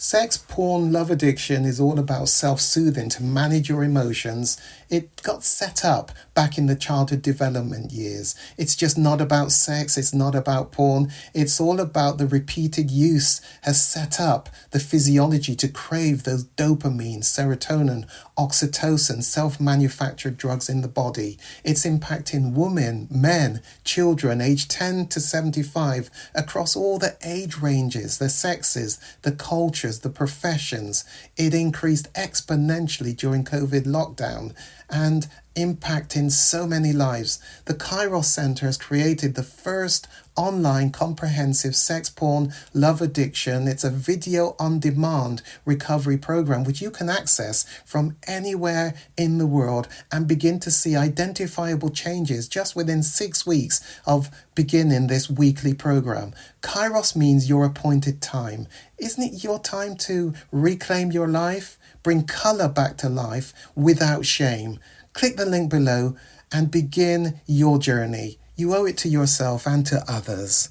Sex, porn, love addiction is all about self soothing to manage your emotions. It got set up back in the childhood development years. It's just not about sex, it's not about porn. It's all about the repeated use has set up the physiology to crave those dopamine, serotonin, oxytocin, self manufactured drugs in the body. It's impacting women, men, children aged 10 to 75 across all the age ranges, the sexes, the cultures, the professions. It increased exponentially during COVID lockdown and impacting so many lives. The Kairos Centre has created the first online comprehensive sex porn love addiction. It's a video on demand recovery program which you can access from anywhere in the world and begin to see identifiable changes just within 6 weeks of beginning this weekly program. Kairos means your appointed time. Isn't it your time to reclaim your life? Bring colour back to life without shame. Click the link below and begin your journey. You owe it to yourself and to others.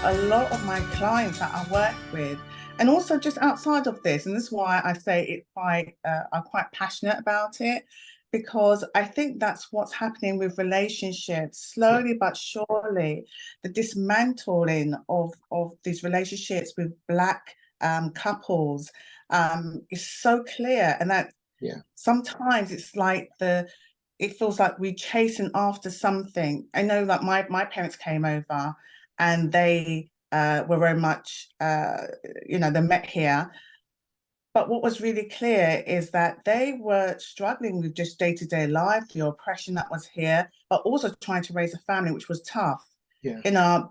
A lot of my clients that I work with, and also just outside of this, and this is why I say I'm quite passionate about it, because I think that's what's happening with relationships. Yeah. Slowly but surely, the dismantling of these relationships with Black couples is so clear, and that Yeah. sometimes it feels like we're chasing after something. I know that my parents came over and they were very much, they met here. But what was really clear is that they were struggling with just day-to-day life, the oppression that was here, but also trying to raise a family, which was tough. Yeah. In our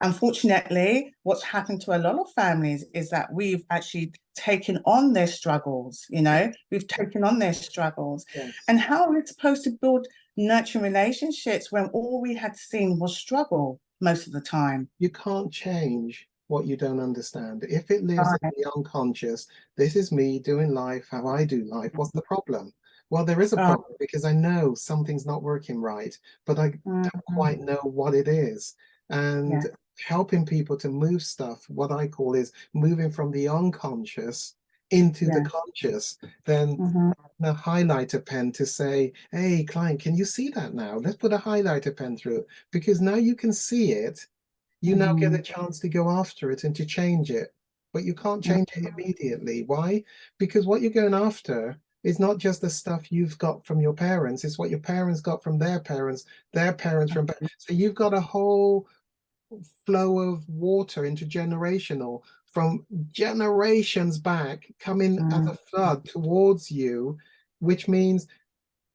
Unfortunately, what's happened to a lot of families is that we've actually taken on their struggles, we've taken on their struggles. Yes. And how are we supposed to build nurturing relationships when all we had seen was struggle most of the time? You can't change what you don't understand. If it lives in Right. the unconscious, this is me doing life how I do life. What's the problem? Well, there is a Right. problem because I know something's not working right, but I don't quite Mhm. know what it is. And Yeah. helping people to move stuff, what I call is moving from the unconscious into the Yeah. conscious, then Hmm. a highlighter pen to say, hey, client, can you see that now? Let's put a highlighter pen through it because now you can see it. You now get a Hmm. chance to go after it and to change it, but you can't change it immediately. Why? Because what you're going after is not just the stuff you've got from your parents, it's what your parents got from their parents from. So you've got a whole flow of water intergenerational from generations back coming as a flood towards you, which means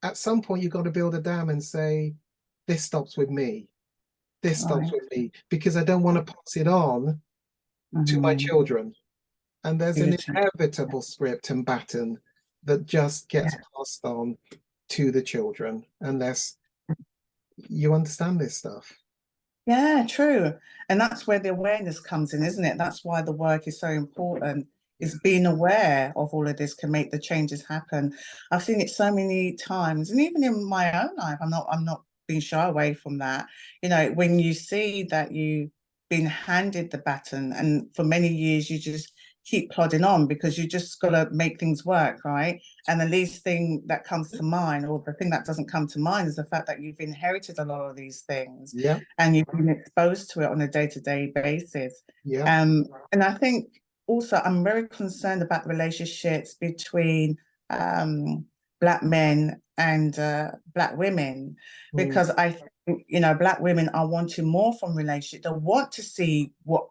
at some point you've got to build a dam and say, this stops with me. This stops Right. with me because I don't want to pass it on to my Hmm. children. And there's an Beautiful. inevitable script and baton that just gets Yeah. passed on to the children unless you understand this stuff. Yeah, true. And that's where the awareness comes in, isn't it? That's why the work is so important, Yeah. is being aware of all of this can make the changes happen. I've seen it so many times, and even in my own life, I'm not being shy away from that. When you see that you've been handed the baton and for many years you just keep plodding on because you just gotta make things work, right? And the least thing that comes to mind, or the thing that doesn't come to mind, is the fact that you've inherited a lot of these things Yeah. and you've been exposed to it on a day-to-day basis. Yeah. And I think also I'm very concerned about the relationships between Black men and Black women, Mm. because I think, Black women are wanting more from relationship. They want to see what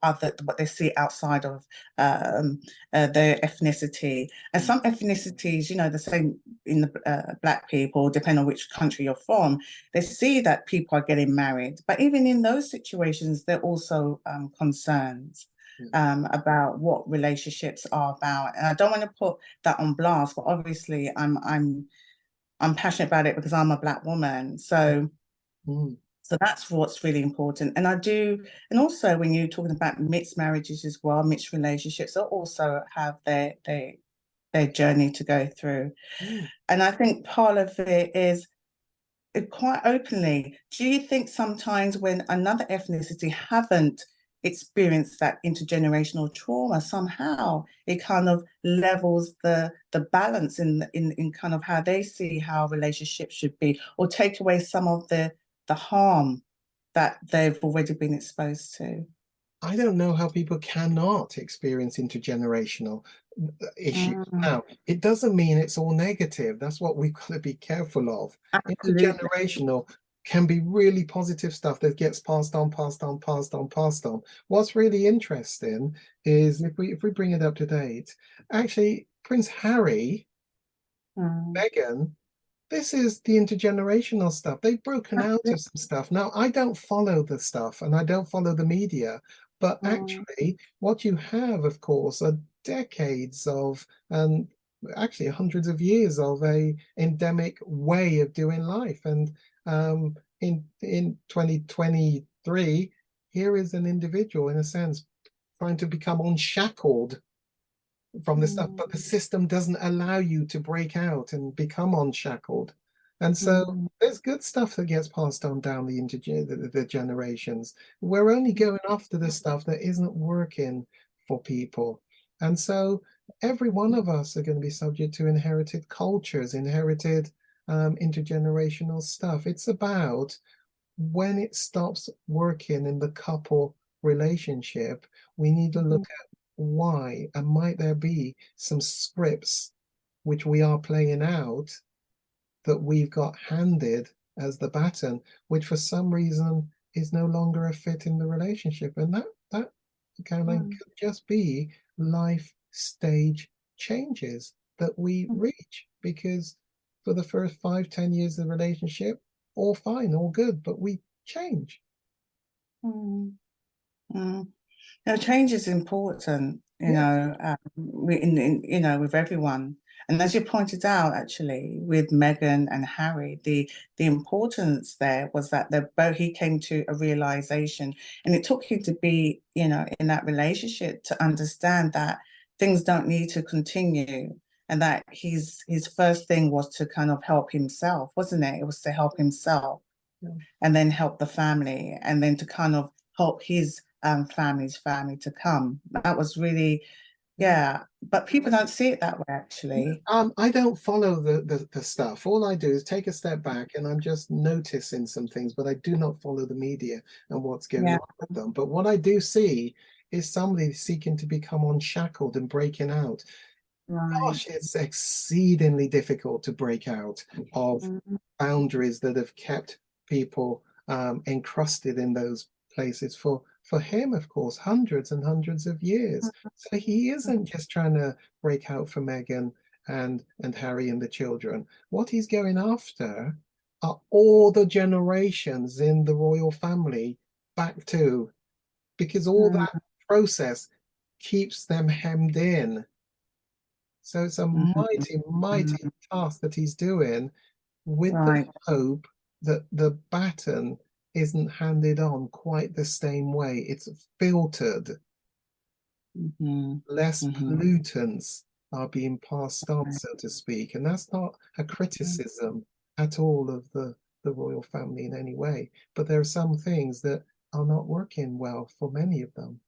they see outside of their ethnicity. And some ethnicities, the same in the Black people, depending on which country you're from, they see that people are getting married. But even in those situations, they're also concerned about what relationships are about. And I don't want to put that on blast, but obviously I'm passionate about it because I'm a Black woman. Mm. So that's what's really important. And I do, and also when you're talking about mixed marriages as well, mixed relationships, they also have their journey to go through. Mm. And I think part of it is quite openly. Do you think sometimes when another ethnicity haven't experienced that intergenerational trauma, somehow it kind of levels the balance in kind of how they see how relationships should be, or take away some of the harm that they've already been exposed to? I don't know how people cannot experience intergenerational issues. Mm, Now, it doesn't mean it's all negative. That's what we've got to be careful of. absolutely. Intergenerational can be really positive stuff that gets passed on, passed on, passed on, passed on. What's really interesting is if we bring it up to date, actually, Prince Harry, Mm, Meghan, this is the intergenerational stuff. They've broken out absolutely. of some stuff. Now, I don't follow the stuff and I don't follow the media, but Mm, actually, what you have, of course, are decades of, and actually hundreds of years of a endemic way of doing life. And in 2023, here is an individual, in a sense, trying to become unshackled from the stuff, mm, but the system doesn't allow you to break out and become unshackled. And so mm, there's good stuff that gets passed on down the generations. We're only going after the stuff that isn't working for people. And so every one of us are going to be subject to inherited cultures, inherited intergenerational stuff. It's about when it stops working in the couple relationship, we need to look mm, at why, and might there be some scripts which we are playing out that we've got handed as the baton, which for some reason is no longer a fit in the relationship. And that Caroline mm, could just be life stage changes that we mm, reach because for the first 5, 10 years of the relationship, all fine, all good, but we change. mm, mm. Now, change is important, Yeah. with everyone. And as you pointed out, actually, with Meghan and Harry, the importance there was that they both he came to a realization, and it took him to be, in that relationship to understand that things don't need to continue, and that his first thing was to kind of help himself, wasn't it? It was to help himself Yeah. and then help the family, and then to kind of help his family's family to come. That was really, Yeah. yeah. But people don't see it that way, actually. I don't follow the stuff. All I do is take a step back and I'm just noticing some things, but I do not follow the media and what's going Yeah, on with them. But what I do see is somebody seeking to become unshackled and breaking out. right. Gosh, it's exceedingly difficult to break out of Mm, boundaries that have kept people encrusted in those places for him, of course, hundreds and hundreds of years. So he isn't just trying to break out for Meghan and Harry and the children. What he's going after are all the generations in the royal family back to, because all that mm, process keeps them hemmed in. So it's a mm, mighty, mighty mm, task that he's doing with the right. hope that the baton isn't handed on quite the same way. It's filtered, Hmm. less Hmm. pollutants are being passed on, Right. so to speak. And that's not a criticism at all of the royal family in any way. But there are some things that are not working well for many of them.